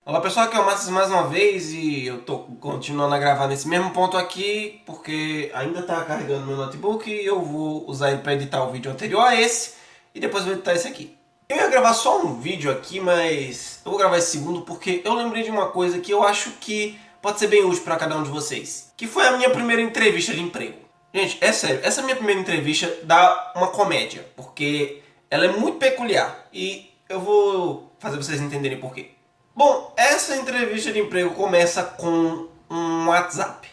Olá pessoal, aqui é o Márcio mais uma vez e eu tô continuando a gravar nesse mesmo ponto aqui porque ainda tá carregando meu notebook e eu vou usar ele para editar o vídeo anterior a esse e depois vou editar esse aqui. Eu ia gravar só um vídeo aqui, mas eu vou gravar esse segundo porque eu lembrei de uma coisa que eu acho que pode ser bem útil para cada um de vocês, que foi a minha primeira entrevista de emprego. Gente, é sério, essa minha primeira entrevista dá uma comédia, porque ela é muito peculiar e eu vou fazer vocês entenderem por quê. Bom, essa entrevista de emprego começa com um WhatsApp.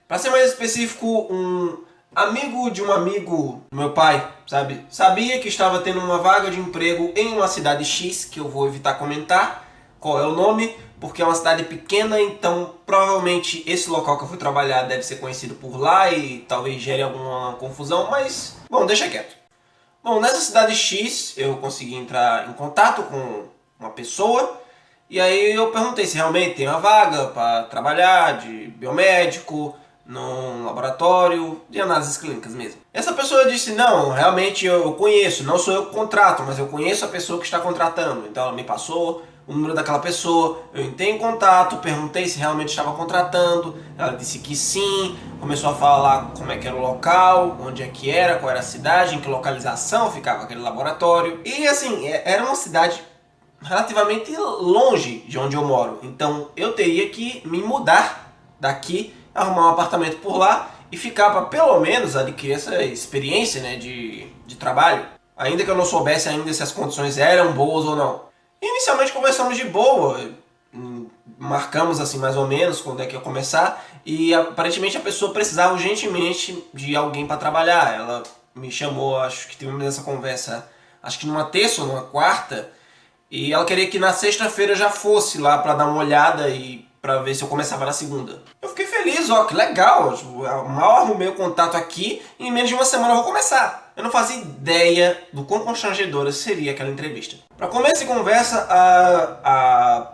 Para ser mais específico, um amigo de um amigo do meu pai, sabe? Sabia que estava tendo uma vaga de emprego em uma cidade X, que eu vou evitar comentar qual é o nome, porque é uma cidade pequena, então provavelmente esse local que eu fui trabalhar deve ser conhecido por lá e talvez gere alguma confusão, mas bom, deixa quieto. Bom, nessa cidade X eu consegui entrar em contato com uma pessoa e aí eu perguntei se realmente tem uma vaga para trabalhar de biomédico num laboratório de análises clínicas mesmo. Essa pessoa disse, não, realmente eu conheço, não sou eu que contrato, mas eu conheço a pessoa que está contratando. Então ela me passou o número daquela pessoa, eu entrei em contato, perguntei se realmente estava contratando, ela disse que sim, começou a falar como é que era o local, onde é que era, qual era a cidade, em que localização ficava aquele laboratório. E assim, era uma cidade relativamente longe de onde eu moro, então eu teria que me mudar daqui, arrumar um apartamento por lá e ficar para pelo menos adquirir essa experiência, né, de trabalho, ainda que eu não soubesse ainda se as condições eram boas ou não. Inicialmente conversamos de boa, marcamos assim mais ou menos quando é que ia começar e aparentemente a pessoa precisava urgentemente de alguém para trabalhar. Ela me chamou, acho que tivemos essa conversa, acho que numa terça ou numa quarta, e ela queria que na sexta-feira eu já fosse lá para dar uma olhada e para ver se eu começava na segunda. Eu fiquei feliz, ó, que legal, eu mal arrumei o contato aqui e em menos de uma semana eu vou começar. Eu não fazia ideia do quão constrangedora seria aquela entrevista. Para começo de conversa, a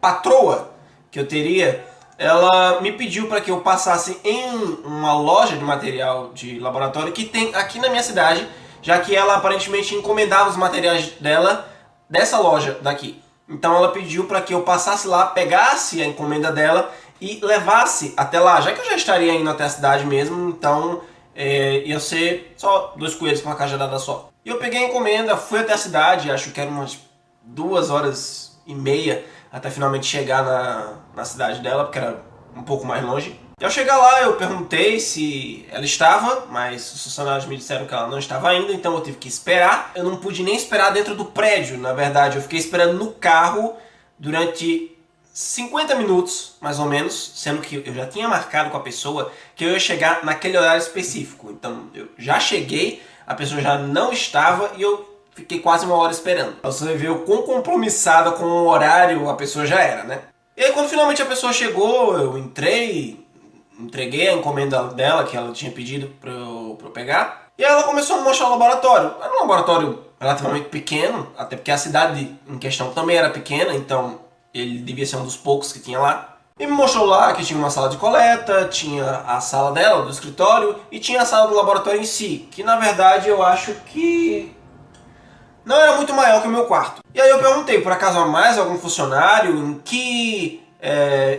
patroa que eu teria, ela me pediu para que eu passasse em uma loja de material de laboratório que tem aqui na minha cidade, já que ela aparentemente encomendava os materiais dela dessa loja daqui. Então ela pediu para que eu passasse lá, pegasse a encomenda dela e levasse até lá, já que eu já estaria indo até a cidade mesmo, então ia ser só dois coelhos com uma cajadada só. E eu peguei a encomenda, fui até a cidade, acho que eram umas 2 horas e meia até finalmente chegar na cidade dela, porque era um pouco mais longe. E ao chegar lá eu perguntei se ela estava, mas os funcionários me disseram que ela não estava ainda, então eu tive que esperar. Eu não pude nem esperar dentro do prédio, na verdade, eu fiquei esperando no carro durante 50 minutos, mais ou menos, sendo que eu já tinha marcado com a pessoa que eu ia chegar naquele horário específico. Então eu já cheguei, a pessoa já não estava e eu fiquei quase uma hora esperando. Você vê o quão compromissada com o horário a pessoa já era, né? E aí quando finalmente a pessoa chegou, eu entreguei a encomenda dela que ela tinha pedido pra eu pegar. E aí ela começou a me mostrar o laboratório. Era um laboratório relativamente pequeno, até porque a cidade em questão também era pequena, então ele devia ser um dos poucos que tinha lá. E me mostrou lá que tinha uma sala de coleta, tinha a sala dela, do escritório, e tinha a sala do laboratório em si, que na verdade eu acho que não era muito maior que o meu quarto. E aí eu perguntei, por acaso há mais algum funcionário? Em que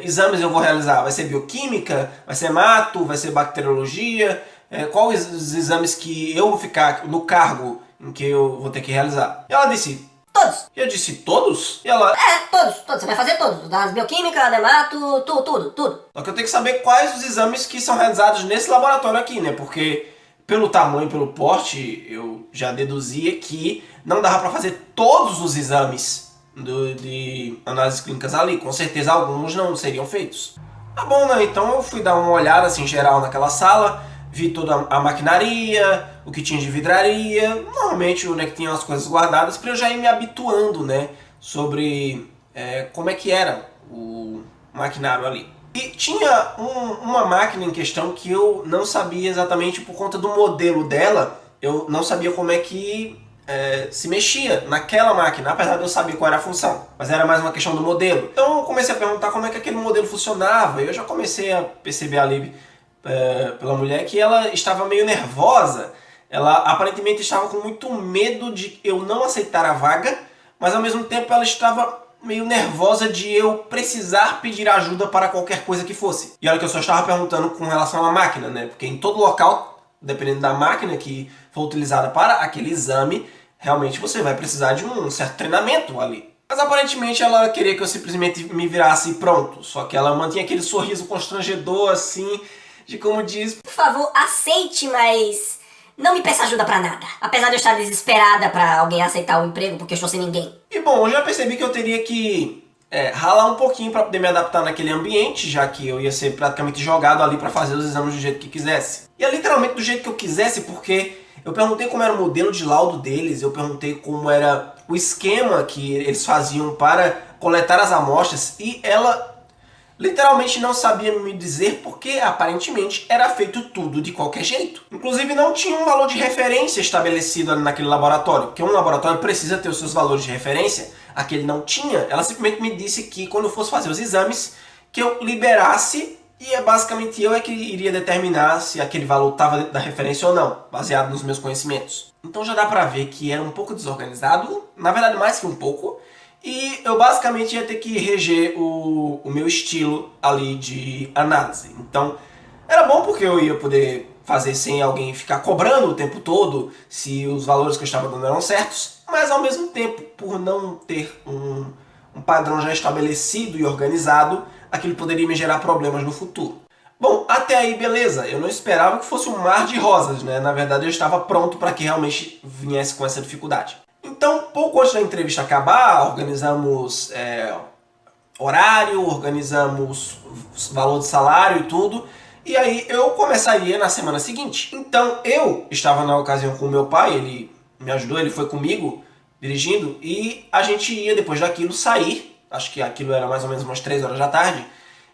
exames eu vou realizar? Vai ser bioquímica? Vai ser mato? Vai ser bacteriologia? Quais os exames que eu vou ficar no cargo em que eu vou ter que realizar? E ela disse, todos. E eu disse, todos? E ela, Todos. Você vai fazer todos. Das bioquímica, dermato, tudo. só que eu tenho que saber quais os exames que são realizados nesse laboratório aqui, né? Porque pelo tamanho, pelo porte, eu já deduzia que não dava para fazer todos os exames de análises clínicas ali. Com certeza alguns não seriam feitos. Tá bom, né? Então eu fui dar uma olhada assim geral naquela sala, vi toda a maquinaria, o que tinha de vidraria, normalmente onde é que tinham as coisas guardadas, para eu já ir me habituando, né? Sobre como é que era o maquinário ali. E tinha uma máquina em questão que eu não sabia exatamente por conta do modelo dela, eu não sabia como é que se mexia naquela máquina, apesar de eu saber qual era a função, mas era mais uma questão do modelo. Então eu comecei a perguntar como é que aquele modelo funcionava, e eu já comecei a perceber ali pela mulher que ela estava meio nervosa, ela aparentemente estava com muito medo de eu não aceitar a vaga, mas ao mesmo tempo ela estava meio nervosa de eu precisar pedir ajuda para qualquer coisa que fosse. E olha que eu só estava perguntando com relação à máquina, né? Porque em todo local, dependendo da máquina que for utilizada para aquele exame, realmente você vai precisar de um certo treinamento ali. Mas aparentemente ela queria que eu simplesmente me virasse e pronto. Só que ela mantinha aquele sorriso constrangedor assim, de como diz... Por favor, aceite, mas não me peça ajuda pra nada. Apesar de eu estar desesperada pra alguém aceitar o emprego porque eu estou sem ninguém. E bom, eu já percebi que eu teria que ralar um pouquinho para poder me adaptar naquele ambiente, já que eu ia ser praticamente jogado ali para fazer os exames do jeito que quisesse. E é literalmente do jeito que eu quisesse, porque eu perguntei como era o modelo de laudo deles, eu perguntei como era o esquema que eles faziam para coletar as amostras, e ela literalmente não sabia me dizer porque aparentemente era feito tudo de qualquer jeito. Inclusive não tinha um valor de referência estabelecido ali naquele laboratório, porque um laboratório precisa ter os seus valores de referência, aquele não tinha. Ela simplesmente me disse que quando eu fosse fazer os exames, que eu liberasse e basicamente eu é que iria determinar se aquele valor estava dentro da referência ou não, baseado nos meus conhecimentos. Então já dá pra ver que era um pouco desorganizado, na verdade mais que um pouco, e eu basicamente ia ter que reger o meu estilo ali de análise. Então era bom porque eu ia poder fazer sem alguém ficar cobrando o tempo todo se os valores que eu estava dando eram certos, mas ao mesmo tempo, por não ter um padrão já estabelecido e organizado, aquilo poderia me gerar problemas no futuro. Bom, até aí beleza, eu não esperava que fosse um mar de rosas, né? Na verdade eu estava pronto para que realmente viesse com essa dificuldade. Então, pouco antes da entrevista acabar, organizamos horário, organizamos valor de salário e tudo, e aí eu começaria na semana seguinte. Então eu estava na ocasião com o meu pai, ele me ajudou, ele foi comigo dirigindo, e a gente ia depois daquilo sair, acho que aquilo era mais ou menos umas 3 horas da tarde,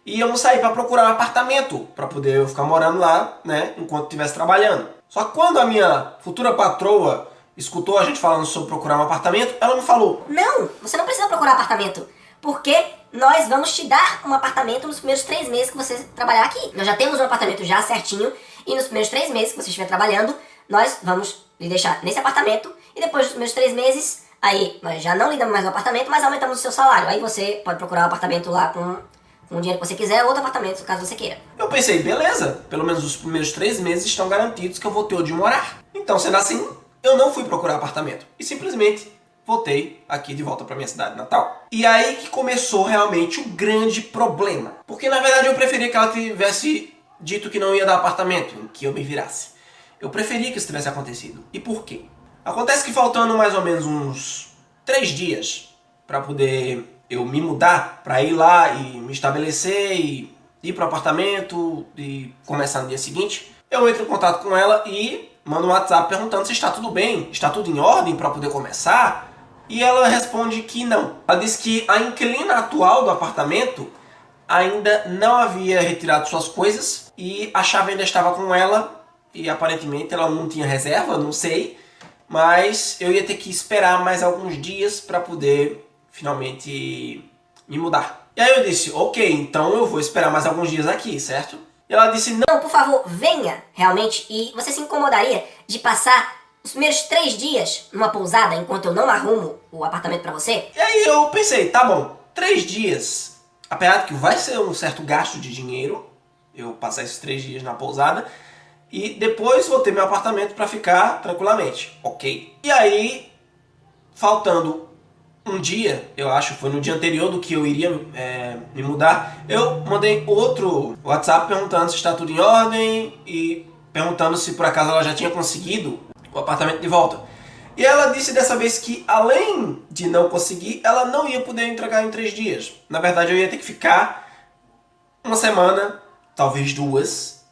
e íamos sair para procurar um apartamento, para poder eu ficar morando lá, né, enquanto estivesse trabalhando. Só que quando a minha futura patroa escutou a gente falando sobre procurar um apartamento, ela me falou: Não, você não precisa procurar apartamento, porque nós vamos te dar um apartamento nos primeiros 3 meses que você trabalhar aqui. Nós já temos um apartamento já certinho, e nos primeiros 3 meses que você estiver trabalhando, nós vamos lhe deixar nesse apartamento, e depois dos primeiros 3 meses, aí nós já não lhe damos mais o apartamento, mas aumentamos o seu salário. Aí você pode procurar um apartamento lá com o dinheiro que você quiser, outro apartamento, caso você queira. Eu pensei, beleza, pelo menos os primeiros 3 meses estão garantidos que eu vou ter onde morar. Então, sendo assim, eu não fui procurar apartamento e simplesmente voltei aqui de volta para minha cidade natal. E aí que começou realmente o grande problema. Porque na verdade eu preferia que ela tivesse dito que não ia dar apartamento, em que eu me virasse. Eu preferia que isso tivesse acontecido. E por quê? Acontece que faltando mais ou menos uns 3 dias para poder eu me mudar, para ir lá e me estabelecer e ir para o apartamento e começar no dia seguinte, eu entro em contato com ela e mando um WhatsApp perguntando se está tudo bem, está tudo em ordem para poder começar, e ela responde que não. Ela diz que a inquilina atual do apartamento ainda não havia retirado suas coisas e a chave ainda estava com ela e aparentemente ela não tinha reserva, não sei, mas eu ia ter que esperar mais alguns dias para poder finalmente me mudar. E aí eu disse, ok, então eu vou esperar mais alguns dias aqui, certo? E ela disse, Não, por favor, venha, realmente, e você se incomodaria de passar os primeiros 3 dias numa pousada enquanto eu não arrumo o apartamento pra você? E aí eu pensei, tá bom, 3 dias, apesar de que vai ser um certo gasto de dinheiro, eu passar esses 3 dias na pousada, e depois vou ter meu apartamento para ficar tranquilamente, ok? E aí, faltando um dia, eu acho, foi no dia anterior do que eu iria me mudar, eu mandei outro WhatsApp perguntando se está tudo em ordem e perguntando se por acaso ela já tinha conseguido o apartamento de volta. E ela disse dessa vez que além de não conseguir, ela não ia poder entregar em 3 dias. Na verdade eu ia ter que ficar uma semana, talvez 2,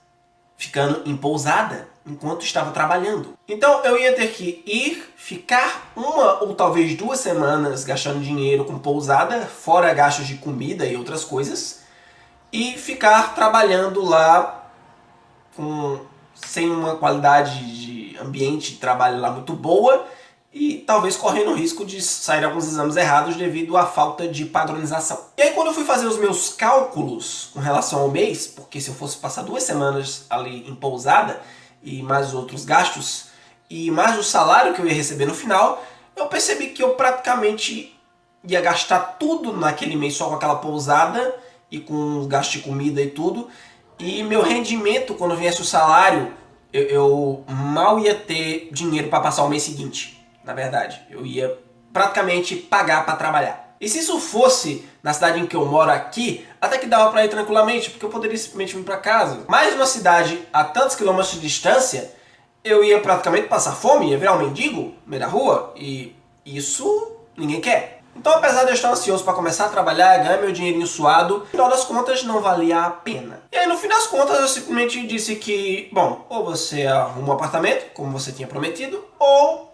ficando em pousada enquanto estava trabalhando. Então eu ia ter que ir, ficar 1 ou talvez 2 semanas gastando dinheiro com pousada, fora gastos de comida e outras coisas, e ficar trabalhando lá sem uma qualidade de ambiente de trabalho lá muito boa e talvez correndo o risco de sair alguns exames errados devido à falta de padronização. E aí quando eu fui fazer os meus cálculos com relação ao mês, porque se eu fosse passar 2 semanas ali em pousada e mais outros gastos e mais o salário que eu ia receber no final, eu percebi que eu praticamente ia gastar tudo naquele mês só com aquela pousada e com os gastos de comida e tudo. E meu rendimento, quando viesse o salário, eu mal ia ter dinheiro para passar o mês seguinte. Na verdade, eu ia praticamente pagar para trabalhar. E se isso fosse na cidade em que eu moro aqui, até que dava para ir tranquilamente, porque eu poderia simplesmente vir para casa. Mas numa cidade a tantos quilômetros de distância, eu ia praticamente passar fome, ia virar um mendigo no meio da rua, e isso ninguém quer. Então, apesar de eu estar ansioso para começar a trabalhar, ganhar meu dinheirinho suado, no final das contas não valia a pena. E aí, no fim das contas, eu simplesmente disse que, bom, ou você arruma um apartamento, como você tinha prometido, ou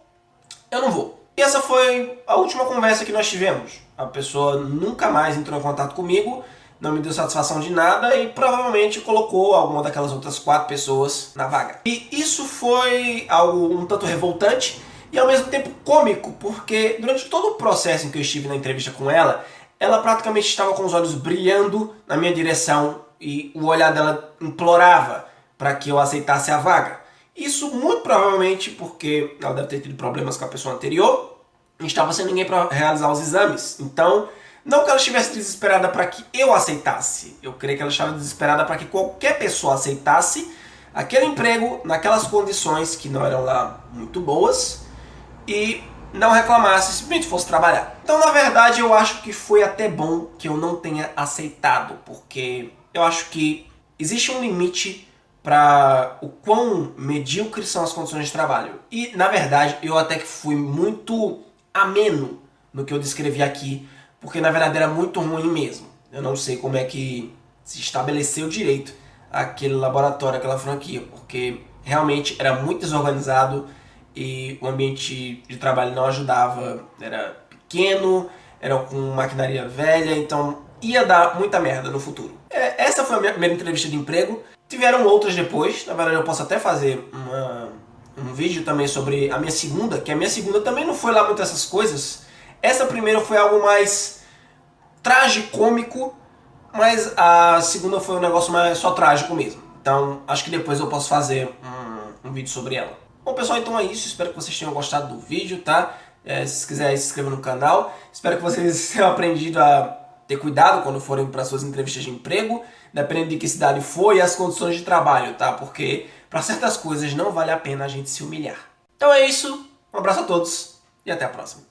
eu não vou. E essa foi a última conversa que nós tivemos. A pessoa nunca mais entrou em contato comigo, não me deu satisfação de nada e provavelmente colocou alguma daquelas outras 4 pessoas na vaga. E isso foi algo um tanto revoltante e ao mesmo tempo cômico, porque durante todo o processo em que eu estive na entrevista com ela, ela praticamente estava com os olhos brilhando na minha direção e o olhar dela implorava para que eu aceitasse a vaga. Isso muito provavelmente porque ela deve ter tido problemas com a pessoa anterior e estava sem ninguém para realizar os exames. Então, não que ela estivesse desesperada para que eu aceitasse. Eu creio que ela estava desesperada para que qualquer pessoa aceitasse aquele emprego naquelas condições que não eram lá muito boas e não reclamasse, simplesmente fosse trabalhar. Então, na verdade, eu acho que foi até bom que eu não tenha aceitado, porque eu acho que existe um limite para o quão medíocres são as condições de trabalho. E, na verdade, eu até que fui muito ameno no que eu descrevi aqui, porque, na verdade, era muito ruim mesmo. Eu não sei como é que se estabeleceu direito aquele laboratório, aquela franquia, porque realmente era muito desorganizado e o ambiente de trabalho não ajudava. Era pequeno, era com maquinaria velha, então ia dar muita merda no futuro. Essa foi a minha primeira entrevista de emprego. Tiveram outras depois, na verdade eu posso até fazer um vídeo também sobre a minha segunda, que a minha segunda também não foi lá muito essas coisas. Essa primeira foi algo mais tragicômico, mas a segunda foi um negócio mais só trágico mesmo. Então acho que depois eu posso fazer um vídeo sobre ela. Bom pessoal, então é isso, espero que vocês tenham gostado do vídeo, tá? Se quiser se inscreva no canal, espero que vocês tenham aprendido a ter cuidado quando forem para suas entrevistas de emprego, dependendo de que cidade for e as condições de trabalho, tá? Porque para certas coisas não vale a pena a gente se humilhar. Então é isso, um abraço a todos e até a próxima.